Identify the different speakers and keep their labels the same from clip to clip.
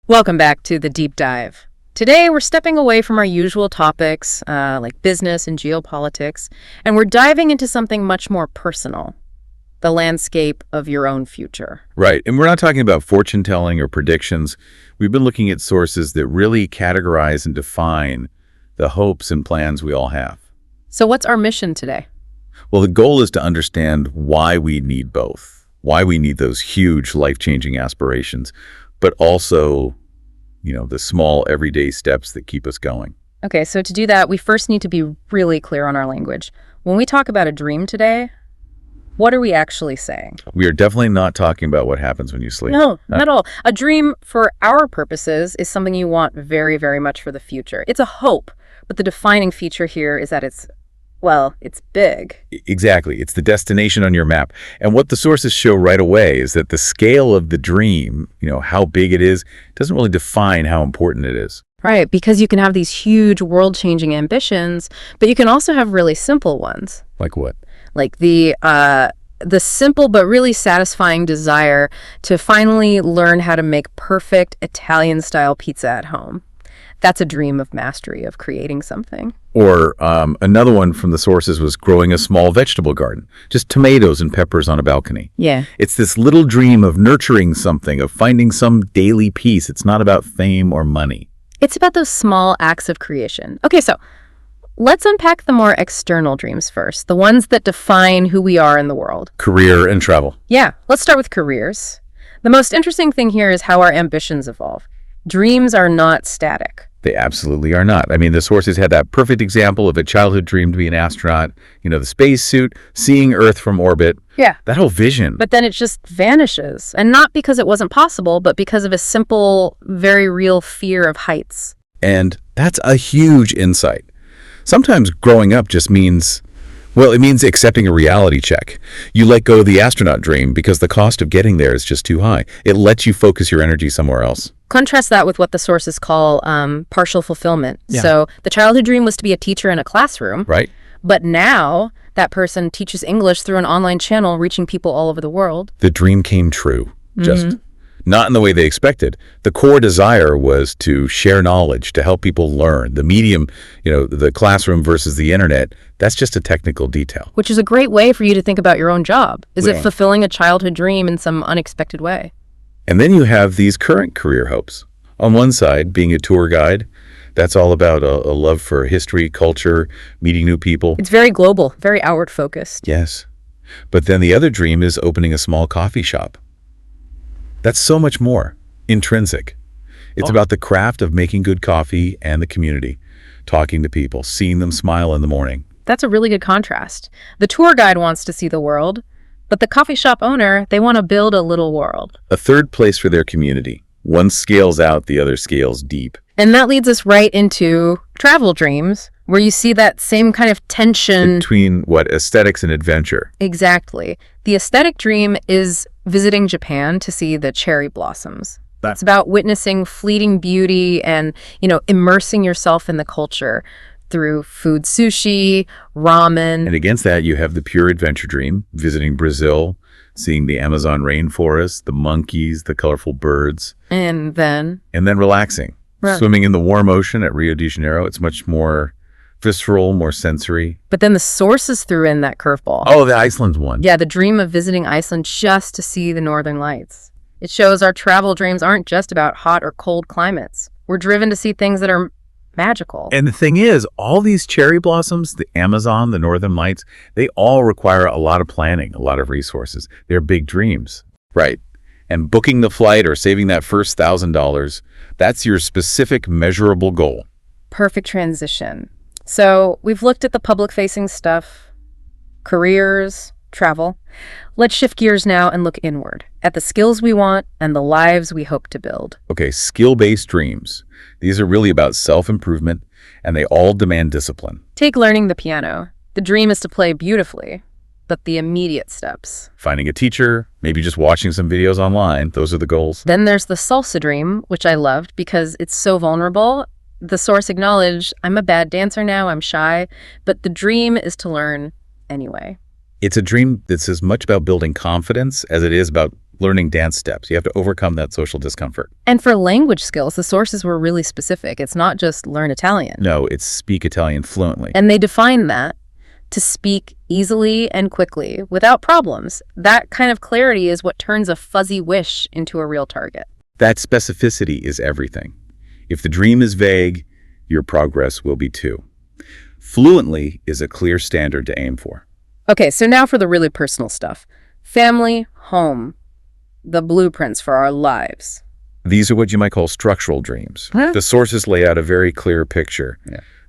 Speaker 1: Welcome back to the deep dive. Today, we're stepping away from our usual topics like business and geopolitics, and we're diving into something much more personal, the landscape of your own future.
Speaker 2: Right. And we're not talking about fortune telling or predictions. We've been looking at sources that really categorize and define the hopes and plans we all have.
Speaker 1: So what's our mission today?
Speaker 2: Well, the goal is to understand why we need both, why we need those huge life-changing aspirations, but also, the small everyday steps that keep us going.
Speaker 1: Okay, so to do that, we first need to be really clear on our language. When we talk about a dream today, what are we actually saying?
Speaker 2: We are definitely not talking about what happens when you sleep.
Speaker 1: No, not at all. A dream, for our purposes, is something you want very, very much for the future. It's a hope, but the defining feature here is that it's big.
Speaker 2: Exactly. It's the destination on your map. And what the sources show right away is that the scale of the dream, how big it is, doesn't really define how important it is.
Speaker 1: Right, because you can have these huge world-changing ambitions, but you can also have really simple ones.
Speaker 2: Like what?
Speaker 1: Like the simple but really satisfying desire to finally learn how to make perfect Italian-style pizza at home. That's a dream of mastery, of creating something.
Speaker 2: Or another one from the sources was growing a small vegetable garden, just tomatoes and peppers on a balcony.
Speaker 1: Yeah.
Speaker 2: It's this little dream of nurturing something, of finding some daily peace. It's not about fame or money.
Speaker 1: It's about those small acts of creation. Okay, so let's unpack the more external dreams first, the ones that define who we are in the world.
Speaker 2: Career and travel.
Speaker 1: Yeah, let's start with careers. The most interesting thing here is how our ambitions evolve. Dreams are not static.
Speaker 2: They absolutely are not. I mean, the sources had that perfect example of a childhood dream to be an astronaut, the spacesuit, seeing Earth from orbit.
Speaker 1: Yeah.
Speaker 2: That whole vision.
Speaker 1: But then it just vanishes. And not because it wasn't possible, but because of a simple, very real fear of heights.
Speaker 2: And that's a huge insight. Sometimes growing up just means, it means accepting a reality check. You let go of the astronaut dream because the cost of getting there is just too high. It lets you focus your energy somewhere else.
Speaker 1: Contrast that with what the sources call partial fulfillment.
Speaker 2: Yeah.
Speaker 1: So the childhood dream was to be a teacher in a classroom.
Speaker 2: Right.
Speaker 1: But now that person teaches English through an online channel, reaching people all over the world.
Speaker 2: The dream came true, just not in the way they expected. The core desire was to share knowledge, to help people learn. The medium, the classroom versus the internet, that's just a technical detail.
Speaker 1: Which is a great way for you to think about your own job. Is it fulfilling a childhood dream in some unexpected way?
Speaker 2: And then you have these current career hopes. On one side, being a tour guide, that's all about a love for history, culture, meeting new people.
Speaker 1: It's very global, very outward focused.
Speaker 2: Yes. But then the other dream is opening a small coffee shop. That's so much more intrinsic. It's about the craft of making good coffee and the community, talking to people, seeing them smile in the morning.
Speaker 1: That's a really good contrast. The tour guide wants to see the world, but the coffee shop owner, they want to build a little world.
Speaker 2: A third place for their community. One scales out, the other scales deep.
Speaker 1: And that leads us right into travel dreams, where you see that same kind of tension
Speaker 2: between aesthetics and adventure.
Speaker 1: Exactly. The aesthetic dream is visiting Japan to see the cherry blossoms. It's about witnessing fleeting beauty and, immersing yourself in the culture through food, sushi, ramen.
Speaker 2: And against that, you have the pure adventure dream, visiting Brazil, seeing the Amazon rainforest, the monkeys, the colorful birds.
Speaker 1: And then
Speaker 2: relaxing. Right. Swimming in the warm ocean at Rio de Janeiro. It's much more visceral, more sensory.
Speaker 1: But then the sources threw in that curveball.
Speaker 2: Oh, the Iceland one.
Speaker 1: Yeah, the dream of visiting Iceland just to see the northern lights. It shows our travel dreams aren't just about hot or cold climates. We're driven to see things that are magical.
Speaker 2: And the thing is, all these cherry blossoms, the Amazon, the northern lights, they all require a lot of planning, a lot of resources. They're big dreams. Right. And booking the flight or saving that first $1,000, that's your specific measurable goal.
Speaker 1: Perfect transition. So we've looked at the public-facing stuff, careers, travel. Let's shift gears now and look inward at the skills we want and the lives we hope to build.
Speaker 2: Okay, skill-based dreams. These are really about self-improvement, and they all demand discipline.
Speaker 1: Take learning the piano. The dream is to play beautifully, but the immediate steps.
Speaker 2: Finding a teacher, maybe just watching some videos online. Those are the goals.
Speaker 1: Then there's the salsa dream, which I loved because it's so vulnerable. The source acknowledged, I'm a bad dancer now, I'm shy, but the dream is to learn anyway.
Speaker 2: It's a dream that's as much about building confidence as it is about, learning dance steps. You have to overcome that social discomfort.
Speaker 1: And for language skills, the sources were really specific. It's not just learn Italian.
Speaker 2: No, it's speak Italian fluently.
Speaker 1: And they define that to speak easily and quickly without problems. That kind of clarity is what turns a fuzzy wish into a real target.
Speaker 2: That specificity is everything. If the dream is vague, your progress will be too. Fluently is a clear standard to aim for.
Speaker 1: Okay, so now for the really personal stuff. Family, home, the blueprints for our lives.
Speaker 2: These are what you might call structural dreams. The sources lay out a very clear picture.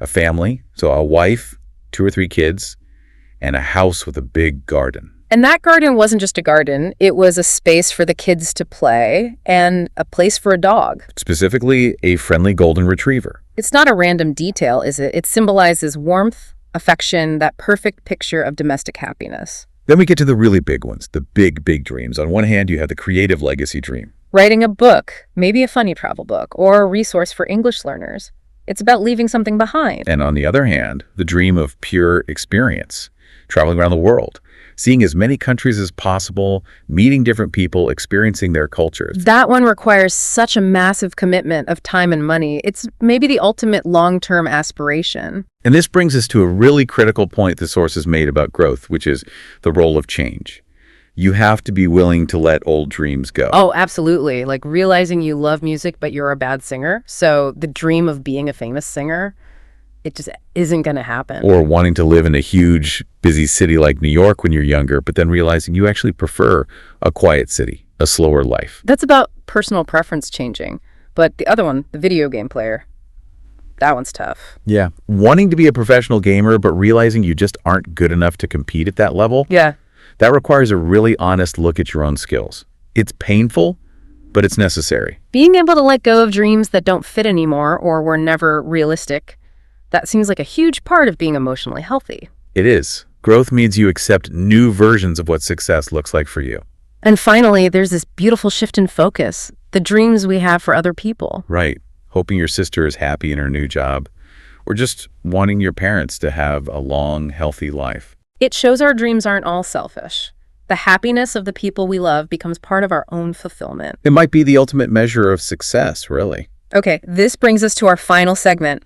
Speaker 2: A family, so a wife, 2 or 3 kids, and a house with a big garden.
Speaker 1: And that garden wasn't just a garden. It was a space for the kids to play and a place for a dog.
Speaker 2: Specifically, a friendly golden retriever.
Speaker 1: It's not a random detail, is it? It symbolizes warmth, affection, that perfect picture of domestic happiness.
Speaker 2: Then we get to the really big ones, the big, big dreams. On one hand, you have the creative legacy dream.
Speaker 1: Writing a book, maybe a funny travel book, or a resource for English learners. It's about leaving something behind.
Speaker 2: And on the other hand, the dream of pure experience, traveling around the world, seeing as many countries as possible, meeting different people, experiencing their cultures.
Speaker 1: That one requires such a massive commitment of time and money. It's maybe the ultimate long-term aspiration.
Speaker 2: And this brings us to a really critical point the sources made about growth, which is the role of change. You have to be willing to let old dreams go.
Speaker 1: Oh, absolutely. Like realizing you love music, but you're a bad singer. So the dream of being a famous singer, it just isn't going to happen.
Speaker 2: Or wanting to live in a huge, busy city like New York when you're younger, but then realizing you actually prefer a quiet city, a slower life.
Speaker 1: That's about personal preference changing. But the other one, the video game player, that one's tough.
Speaker 2: Yeah. Wanting to be a professional gamer, but realizing you just aren't good enough to compete at that level.
Speaker 1: Yeah.
Speaker 2: That requires a really honest look at your own skills. It's painful, but it's necessary.
Speaker 1: Being able to let go of dreams that don't fit anymore or were never realistic, that seems like a huge part of being emotionally healthy.
Speaker 2: It is. Growth means you accept new versions of what success looks like for you.
Speaker 1: And finally, there's this beautiful shift in focus, the dreams we have for other people.
Speaker 2: Right. Hoping your sister is happy in her new job, or just wanting your parents to have a long, healthy life.
Speaker 1: It shows our dreams aren't all selfish. The happiness of the people we love becomes part of our own fulfillment.
Speaker 2: It might be the ultimate measure of success, really.
Speaker 1: Okay, this brings us to our final segment.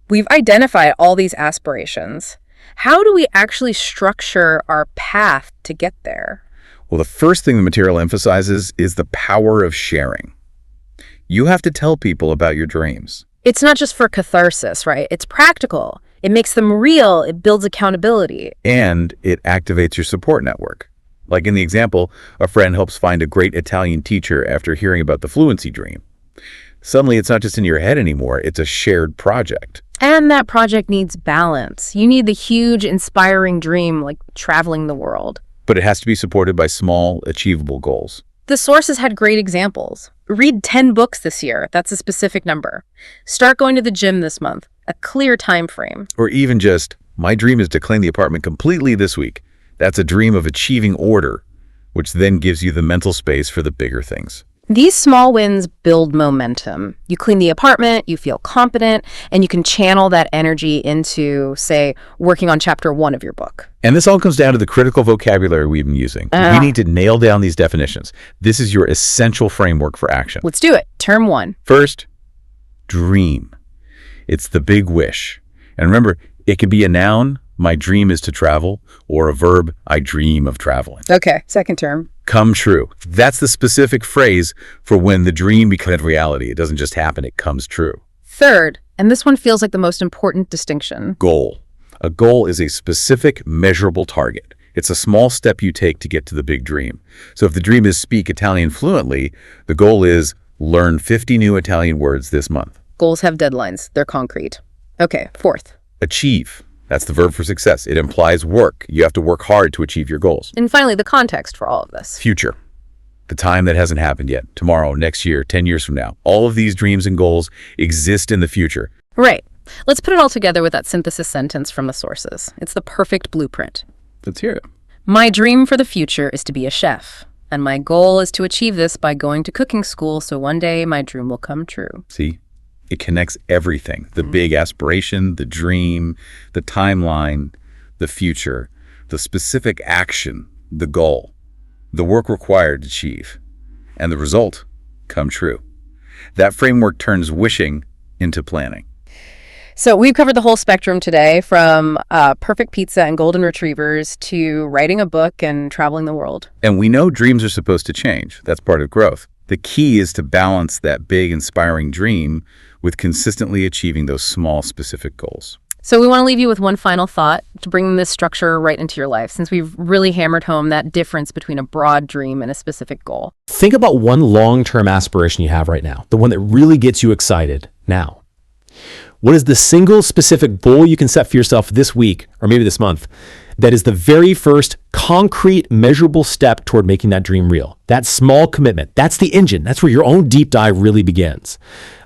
Speaker 1: We've identified all these aspirations. How do we actually structure our path to get there?
Speaker 2: Well, the first thing the material emphasizes is the power of sharing. You have to tell people about your dreams.
Speaker 1: It's not just for catharsis, right? It's practical. It makes them real. It builds accountability.
Speaker 2: And it activates your support network. Like in the example, a friend helps find a great Italian teacher after hearing about the fluency dream. Suddenly, it's not just in your head anymore. It's a shared project.
Speaker 1: And that project needs balance. You need the huge, inspiring dream, like traveling the world.
Speaker 2: But it has to be supported by small, achievable goals.
Speaker 1: The sources had great examples. Read 10 books this year. That's a specific number. Start going to the gym this month. A clear time frame.
Speaker 2: Or even just, my dream is to clean the apartment completely this week. That's a dream of achieving order, which then gives you the mental space for the bigger things.
Speaker 1: These small wins build momentum. You clean the apartment, you feel competent, and you can channel that energy into, say, working on chapter 1 of your book.
Speaker 2: And this all comes down to the critical vocabulary we've been using. We need to nail down these definitions. This is your essential framework for action.
Speaker 1: Let's do it. Term 1.
Speaker 2: First, dream. It's the big wish. And remember, it can be a noun, my dream is to travel, or a verb, I dream of traveling.
Speaker 1: Okay, second term.
Speaker 2: Come true. That's the specific phrase for when the dream becomes reality. It doesn't just happen, it comes true.
Speaker 1: Third, and this one feels like the most important distinction.
Speaker 2: Goal. A goal is a specific, measurable target. It's a small step you take to get to the big dream. So if the dream is speak Italian fluently, the goal is learn 50 new Italian words this month.
Speaker 1: Goals have deadlines. They're concrete. Okay, fourth.
Speaker 2: Achieve. That's the verb for success. It implies work. You have to work hard to achieve your goals.
Speaker 1: And finally, the context for all of this.
Speaker 2: Future. The time that hasn't happened yet. Tomorrow, next year, 10 years from now. All of these dreams and goals exist in the future.
Speaker 1: Right. Let's put it all together with that synthesis sentence from the sources. It's the perfect blueprint.
Speaker 2: Let's hear it.
Speaker 1: My dream for the future is to be a chef. And my goal is to achieve this by going to cooking school so one day my dream will come true.
Speaker 2: See? It connects everything. The big aspiration, the dream, the timeline, the future, the specific action, the goal. the work required to achieve, and the result come true. That framework turns wishing into planning.
Speaker 1: So we've covered the whole spectrum today, from perfect pizza and golden retrievers to writing a book and traveling the world.
Speaker 2: And we know dreams are supposed to change. That's part of growth. The key is to balance that big, inspiring dream with consistently achieving those small, specific goals.
Speaker 1: So we want to leave you with one final thought to bring this structure right into your life, since we've really hammered home that difference between a broad dream and a specific goal.
Speaker 3: Think about one long-term aspiration you have right now, the one that really gets you excited now. What is the single specific goal you can set for yourself this week, or maybe this month, that is the very first concrete, measurable step toward making that dream real? That small commitment, that's the engine. That's where your own deep dive really begins.